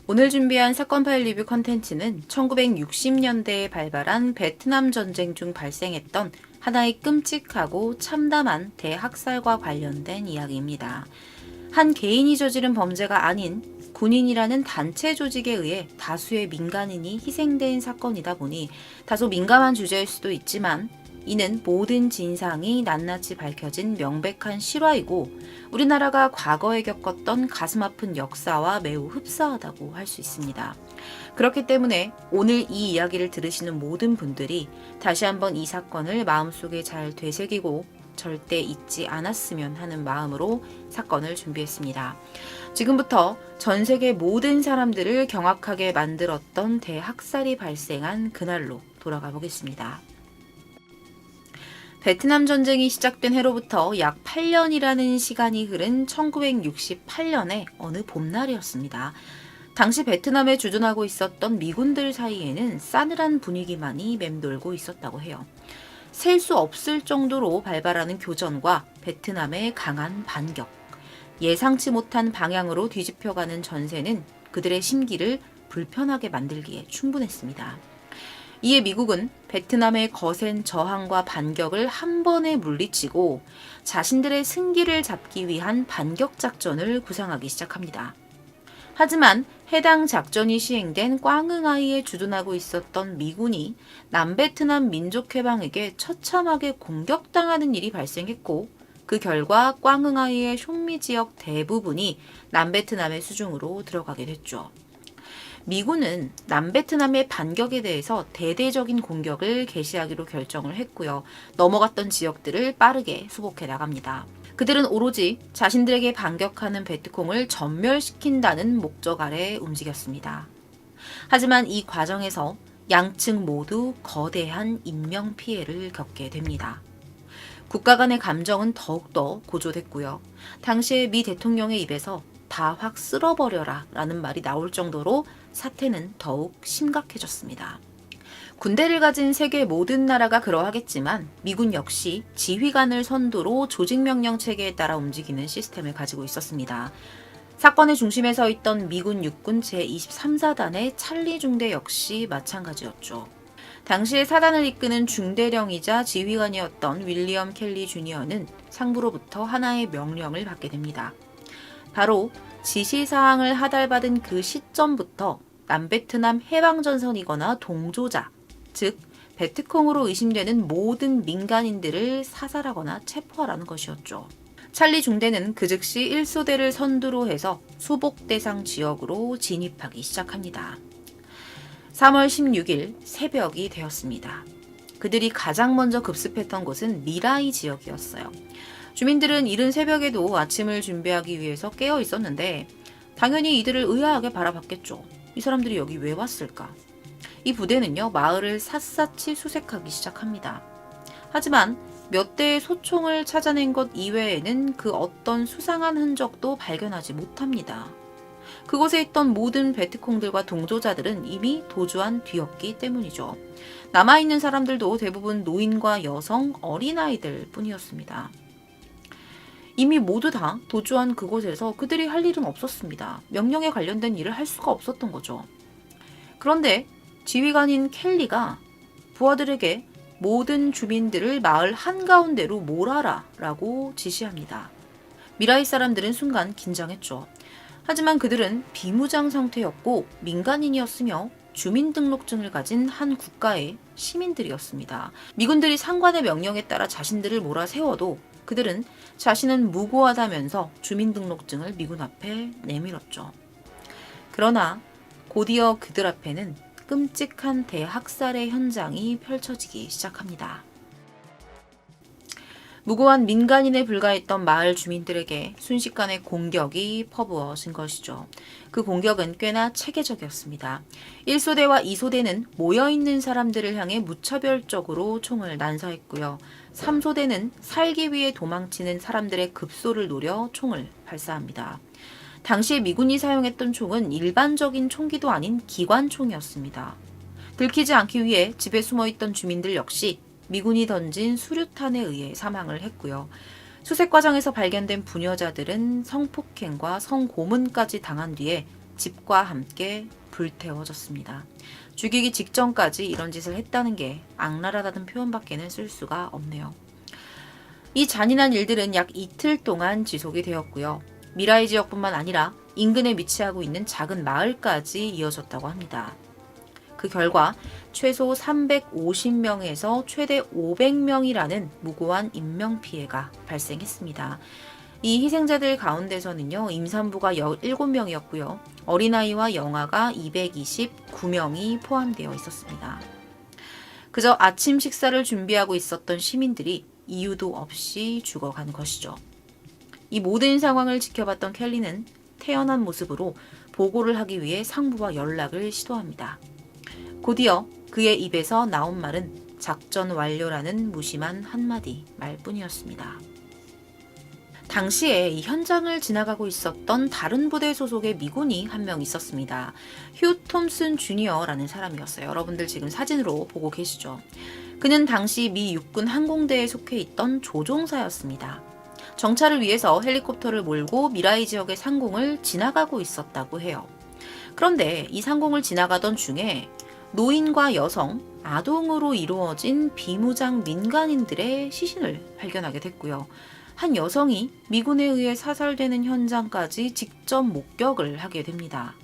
오늘 준비한 사건 파일 리뷰 컨텐츠는 1960년대에 발발한 베트남 전쟁 중 발생했던 하나의 끔찍하고 참담한 대학살과 관련된 이야기입니다. 한 개인이 저지른 범죄가 아닌 군인이라는 단체 조직에 의해 다수의 민간인이 희생된 사건이다 보니 다소 민감한 주제일 수도 있지만 이는 모든 진상이 낱낱이 밝혀진 명백한 실화이고 우리나라가 과거에 겪었던 가슴 아픈 역사와 매우 흡사하다고 할 수 있습니다. 그렇기 때문에 오늘 이 이야기를 들으시는 모든 분들이 다시 한번 이 사건을 마음속에 잘 되새기고 절대 잊지 않았으면 하는 마음으로 사건을 준비했습니다. 지금부터 전 세계 모든 사람들을 경악하게 만들었던 대학살이 발생한 그날로 돌아가 보겠습니다. 베트남 전쟁이 시작된 해로부터 약 8년이라는 시간이 흐른 1968년의 어느 봄날이었습니다. 당시 베트남에 주둔하고 있었던 미군들 사이에는 싸늘한 분위기만이 맴돌고 있었다고 해요. 셀 수 없을 정도로 발발하는 교전과 베트남의 강한 반격, 예상치 못한 방향으로 뒤집혀가는 전세는 그들의 심기를 불편하게 만들기에 충분했습니다. 이에 미국은 베트남의 거센 저항과 반격을 한 번에 물리치고 자신들의 승기를 잡기 위한 반격 작전을 구상하기 시작합니다. 하지만 해당 작전이 시행된 꽝흥아이에 주둔하고 있었던 미군이 남베트남 민족해방에게 처참하게 공격당하는 일이 발생했고 그 결과 꽝흥아이의 숑미 지역 대부분이 남베트남의 수중으로 들어가게 됐죠. 미군은 남베트남의 반격에 대해서 대대적인 공격을 개시하기로 결정을 했고요. 넘어갔던 지역들을 빠르게 수복해 나갑니다. 그들은 오로지 자신들에게 반격하는 베트콩을 전멸시킨다는 목적 아래 움직였습니다. 하지만 이 과정에서 양측 모두 거대한 인명피해를 겪게 됩니다. 국가 간의 감정은 더욱더 고조됐고요. 당시에 미 대통령의 입에서 다 확 쓸어버려라 라는 말이 나올 정도로 사태는 더욱 심각해졌습니다. 군대를 가진 세계 모든 나라가 그러하겠지만 미군 역시 지휘관을 선두로 조직명령 체계에 따라 움직이는 시스템을 가지고 있었습니다. 사건의 중심에 서 있던 미군 육군 제23사단의 찰리 중대 역시 마찬가지였죠. 당시에 사단을 이끄는 중대령이자 지휘관이었던 윌리엄 켈리 주니어는 상부로부터 하나의 명령을 받게 됩니다. 바로 지시사항을 하달받은 그 시점부터 남베트남 해방전선이거나 동조자, 즉 베트콩으로 의심되는 모든 민간인들을 사살하거나 체포하라는 것이었죠. 찰리 중대는 그 즉시 1소대를 선두로 해서 수복 대상 지역으로 진입하기 시작합니다. 3월 16일 새벽이 되었습니다. 그들이 가장 먼저 급습했던 곳은 미라이 지역이었어요. 주민들은 이른 새벽에도 아침을 준비하기 위해서 깨어 있었는데 당연히 이들을 의아하게 바라봤겠죠. 이 사람들이 여기 왜 왔을까? 이 부대는요, 마을을 샅샅이 수색하기 시작합니다. 하지만 몇 대의 소총을 찾아낸 것 이외에는 그 어떤 수상한 흔적도 발견하지 못합니다. 그곳에 있던 모든 베트콩들과 동조자들은 이미 도주한 뒤였기 때문이죠. 남아있는 사람들도 대부분 노인과 여성, 어린아이들 뿐이었습니다. 이미 모두 다 도주한 그곳에서 그들이 할 일은 없었습니다. 명령에 관련된 일을 할 수가 없었던 거죠. 그런데 지휘관인 켈리가 부하들에게 모든 주민들을 마을 한가운데로 몰아라 라고 지시합니다. 미라이 사람들은 순간 긴장했죠. 하지만 그들은 비무장 상태였고 민간인이었으며 주민등록증을 가진 한 국가의 시민들이었습니다. 미군들이 상관의 명령에 따라 자신들을 몰아세워도 그들은 자신은 무고하다면서 주민등록증을 미군 앞에 내밀었죠. 그러나 곧이어 그들 앞에는 끔찍한 대학살의 현장이 펼쳐지기 시작합니다. 무고한 민간인에 불과했던 마을 주민들에게 순식간에 공격이 퍼부어진 것이죠. 그 공격은 꽤나 체계적이었습니다. 1소대와 2소대는 모여있는 사람들을 향해 무차별적으로 총을 난사했고요. 3소대는 살기 위해 도망치는 사람들의 급소를 노려 총을 발사합니다. 당시에 미군이 사용했던 총은 일반적인 총기도 아닌 기관총이었습니다. 들키지 않기 위해 집에 숨어있던 주민들 역시 미군이 던진 수류탄에 의해 사망을 했고요. 수색 과정에서 발견된 부녀자들은 성폭행과 성고문까지 당한 뒤에 집과 함께 불태워졌습니다. 죽이기 직전까지 이런 짓을 했다는 게 악랄하다는 표현밖에는 쓸 수가 없네요. 이 잔인한 일들은 약 이틀 동안 지속이 되었고요. 미라이 지역뿐만 아니라 인근에 위치하고 있는 작은 마을까지 이어졌다고 합니다. 그 결과 최소 350명에서 최대 500명이라는 무고한 인명피해가 발생했습니다. 이 희생자들 가운데서는요, 임산부가 17명이었고요. 어린아이와 영아가 229명이 포함되어 있었습니다. 그저 아침 식사를 준비하고 있었던 시민들이 이유도 없이 죽어간 것이죠. 이 모든 상황을 지켜봤던 켈리는 태연한 모습으로 보고를 하기 위해 상부와 연락을 시도합니다. 곧이어 그의 입에서 나온 말은 작전 완료라는 무심한 한마디 말뿐이었습니다. 당시에 이 현장을 지나가고 있었던 다른 부대 소속의 미군이 한 명 있었습니다. 휴 톰슨 주니어라는 사람이었어요. 여러분들 지금 사진으로 보고 계시죠? 그는 당시 미 육군 항공대에 속해 있던 조종사였습니다. 정찰을 위해서 헬리콥터를 몰고 미라이 지역의 상공을 지나가고 있었다고 해요. 그런데 이 상공을 지나가던 중에 노인과 여성, 아동으로 이루어진 비무장 민간인들의 시신을 발견하게 됐고요. 한 여성이 미군에 의해 사살되는 현장까지 직접 목격을 하게 됩니다.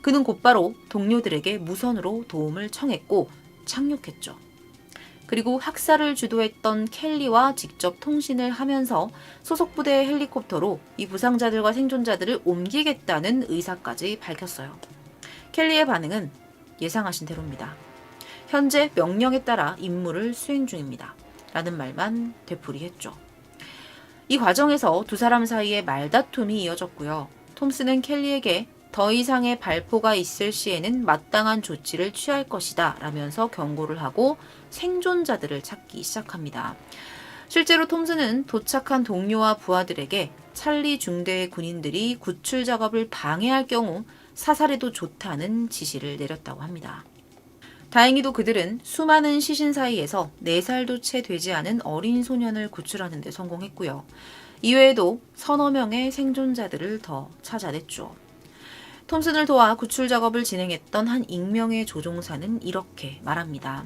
그는 곧바로 동료들에게 무선으로 도움을 청했고 착륙했죠. 그리고 학살을 주도했던 켈리와 직접 통신을 하면서 소속 부대의 헬리콥터로 이 부상자들과 생존자들을 옮기겠다는 의사까지 밝혔어요. 켈리의 반응은 예상하신 대로입니다. 현재 명령에 따라 임무를 수행 중입니다. 라는 말만 되풀이했죠. 이 과정에서 두 사람 사이에 말다툼이 이어졌고요. 톰슨은 켈리에게 더 이상의 발포가 있을 시에는 마땅한 조치를 취할 것이다 라면서 경고를 하고 생존자들을 찾기 시작합니다. 실제로 톰슨은 도착한 동료와 부하들에게 찰리 중대의 군인들이 구출 작업을 방해할 경우 사살해도 좋다는 지시를 내렸다고 합니다. 다행히도 그들은 수많은 시신 사이에서 4살도 채 되지 않은 어린 소년을 구출하는 데 성공했고요. 이외에도 서너 명의 생존자들을 더 찾아냈죠. 톰슨을 도와 구출 작업을 진행했던 한 익명의 조종사는 이렇게 말합니다.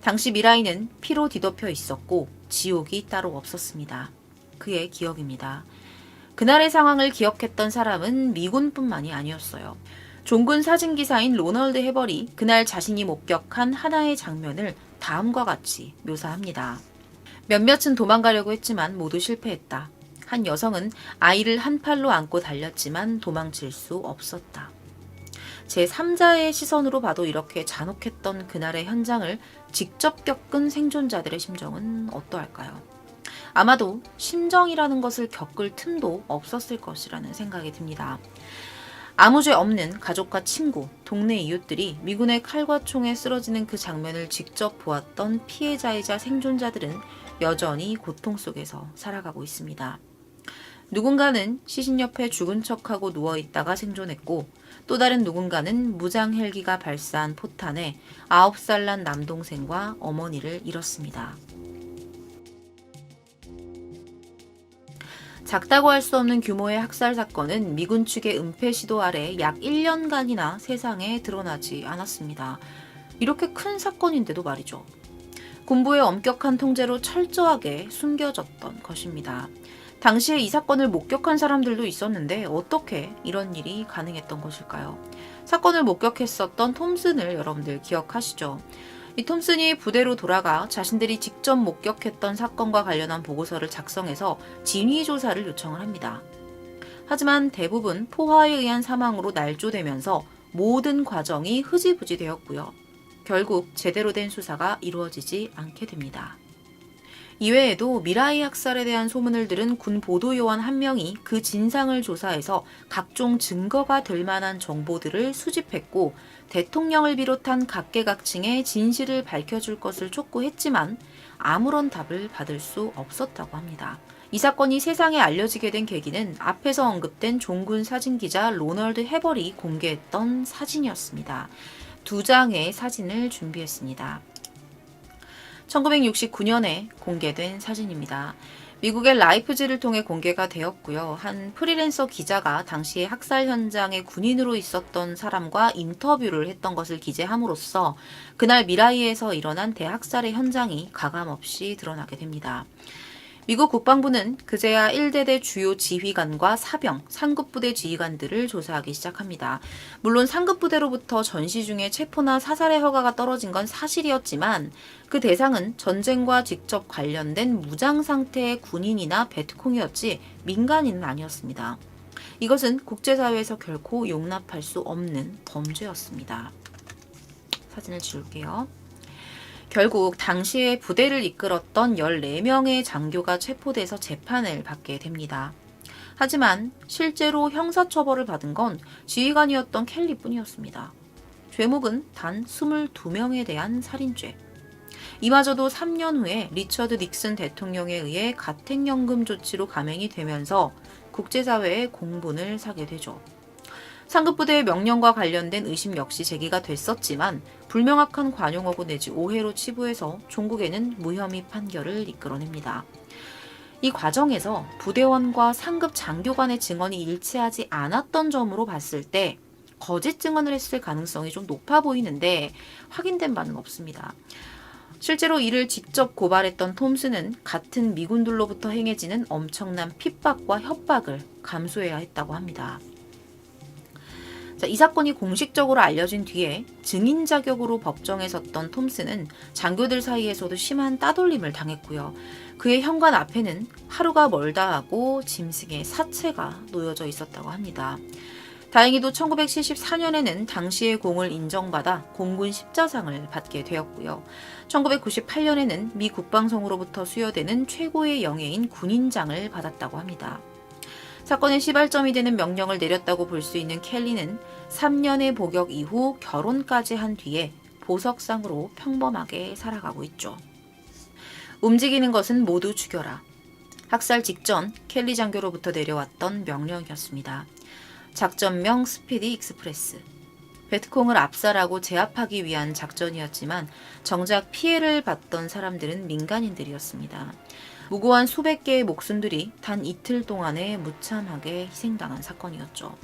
당시 미라이는 피로 뒤덮여 있었고 지옥이 따로 없었습니다. 그의 기억입니다. 그날의 상황을 기억했던 사람은 미군뿐만이 아니었어요. 종군 사진기사인 로널드 해벌이 그날 자신이 목격한 하나의 장면을 다음과 같이 묘사합니다. 몇몇은 도망가려고 했지만 모두 실패했다. 한 여성은 아이를 한 팔로 안고 달렸지만 도망칠 수 없었다. 제3자의 시선으로 봐도 이렇게 잔혹했던 그날의 현장을 직접 겪은 생존자들의 심정은 어떠할까요? 아마도 심정이라는 것을 겪을 틈도 없었을 것이라는 생각이 듭니다. 아무 죄 없는 가족과 친구, 동네 이웃들이 미군의 칼과 총에 쓰러지는 그 장면을 직접 보았던 피해자이자 생존자들은 여전히 고통 속에서 살아가고 있습니다. 누군가는 시신 옆에 죽은 척하고 누워있다가 생존했고 또 다른 누군가는 무장 헬기가 발사한 포탄에 9살 난 남동생과 어머니를 잃었습니다. 작다고 할 수 없는 규모의 학살 사건은 미군 측의 은폐 시도 아래 약 1년간이나 세상에 드러나지 않았습니다. 이렇게 큰 사건인데도 말이죠. 군부의 엄격한 통제로 철저하게 숨겨졌던 것입니다. 당시에 이 사건을 목격한 사람들도 있었는데 어떻게 이런 일이 가능했던 것일까요? 사건을 목격했었던 톰슨을 여러분들 기억하시죠? 이 톰슨이 부대로 돌아가 자신들이 직접 목격했던 사건과 관련한 보고서를 작성해서 진위 조사를 요청을 합니다. 하지만 대부분 포화에 의한 사망으로 날조되면서 모든 과정이 흐지부지 되었고요. 결국 제대로 된 수사가 이루어지지 않게 됩니다. 이외에도 미라이 학살에 대한 소문을 들은 군 보도요원 한 명이 그 진상을 조사해서 각종 증거가 될 만한 정보들을 수집했고 대통령을 비롯한 각계각층의 진실을 밝혀줄 것을 촉구했지만 아무런 답을 받을 수 없었다고 합니다. 이 사건이 세상에 알려지게 된 계기는 앞에서 언급된 종군 사진기자 로널드 해벌이 공개했던 사진이었습니다. 2장의 사진을 준비했습니다. 1969년에 공개된 사진입니다. 미국의 라이프지를 통해 공개가 되었고요. 한 프리랜서 기자가 당시에 학살 현장에 군인으로 있었던 사람과 인터뷰를 했던 것을 기재함으로써 그날 미라이에서 일어난 대학살의 현장이 가감없이 드러나게 됩니다. 미국 국방부는 그제야 1대대 주요 지휘관과 사병, 상급부대 지휘관들을 조사하기 시작합니다. 물론 상급부대로부터 전시 중에 체포나 사살의 허가가 떨어진 건 사실이었지만 그 대상은 전쟁과 직접 관련된 무장 상태의 군인이나 베트콩이었지 민간인은 아니었습니다. 이것은 국제사회에서 결코 용납할 수 없는 범죄였습니다. 사진을 지울게요. 결국 당시에 부대를 이끌었던 14명의 장교가 체포돼서 재판을 받게 됩니다. 하지만 실제로 형사처벌을 받은 건 지휘관이었던 켈리뿐이었습니다. 죄목은 단 22명에 대한 살인죄. 이마저도 3년 후에 리처드 닉슨 대통령에 의해 가택연금 조치로 감행이 되면서 국제사회의 공분을 사게 되죠. 상급부대의 명령과 관련된 의심 역시 제기가 됐었지만 불명확한 관용어구 내지 오해로 치부해서 종국에는 무혐의 판결을 이끌어냅니다. 이 과정에서 부대원과 상급 장교 간의 증언이 일치하지 않았던 점으로 봤을 때 거짓 증언을 했을 가능성이 좀 높아 보이는데 확인된 바는 없습니다. 실제로 이를 직접 고발했던 톰슨은 같은 미군들로부터 행해지는 엄청난 핍박과 협박을 감수해야 했다고 합니다. 이 사건이 공식적으로 알려진 뒤에 증인 자격으로 법정에 섰던 톰슨은 장교들 사이에서도 심한 따돌림을 당했고요. 그의 현관 앞에는 하루가 멀다 하고 짐승의 사체가 놓여져 있었다고 합니다. 다행히도 1974년에는 당시의 공을 인정받아 공군 십자상을 받게 되었고요. 1998년에는 미 국방성으로부터 수여되는 최고의 영예인 군인장을 받았다고 합니다. 사건의 시발점이 되는 명령을 내렸다고 볼 수 있는 켈리는 3년의 복역 이후 결혼까지 한 뒤에 보석상으로 평범하게 살아가고 있죠. 움직이는 것은 모두 죽여라. 학살 직전 켈리 장교로부터 내려왔던 명령이었습니다. 작전명 스피디 익스프레스. 베트콩을 압살하고 제압하기 위한 작전이었지만 정작 피해를 봤던 사람들은 민간인들이었습니다. 무고한 수백 개의 목숨들이 단 이틀 동안에 무참하게 희생당한 사건이었죠.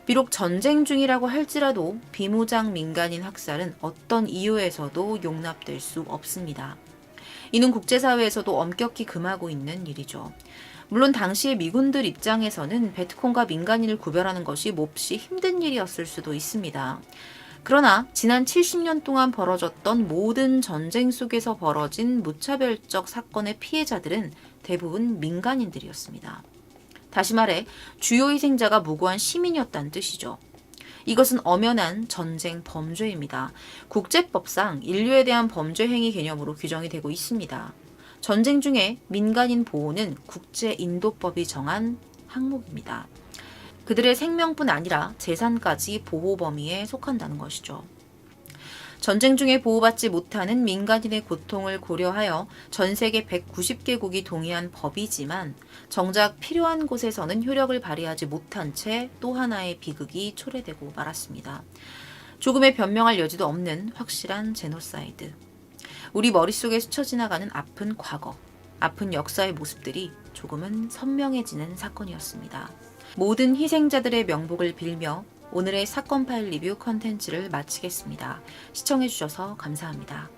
비록 전쟁 중이라고 할지라도 비무장 민간인 학살은 어떤 이유에서도 용납될 수 없습니다. 이는 국제사회에서도 엄격히 금하고 있는 일이죠. 물론 당시의 미군들 입장에서는 베트콩과 민간인을 구별하는 것이 몹시 힘든 일이었을 수도 있습니다. 그러나 지난 70년 동안 벌어졌던 모든 전쟁 속에서 벌어진 무차별적 사건의 피해자들은 대부분 민간인들이었습니다. 다시 말해 주요 희생자가 무고한 시민이었다는 뜻이죠. 이것은 엄연한 전쟁 범죄입니다. 국제법상 인류에 대한 범죄 행위 개념으로 규정이 되고 있습니다. 전쟁 중에 민간인 보호는 국제인도법이 정한 항목입니다. 그들의 생명뿐 아니라 재산까지 보호 범위에 속한다는 것이죠. 전쟁 중에 보호받지 못하는 민간인의 고통을 고려하여 전 세계 190개국이 동의한 법이지만 정작 필요한 곳에서는 효력을 발휘하지 못한 채 또 하나의 비극이 초래되고 말았습니다. 조금의 변명할 여지도 없는 확실한 제노사이드. 우리 머릿속에 스쳐 지나가는 아픈 과거, 아픈 역사의 모습들이 조금은 선명해지는 사건이었습니다. 모든 희생자들의 명복을 빌며 오늘의 사건 파일 리뷰 컨텐츠를 마치겠습니다. 시청해주셔서 감사합니다.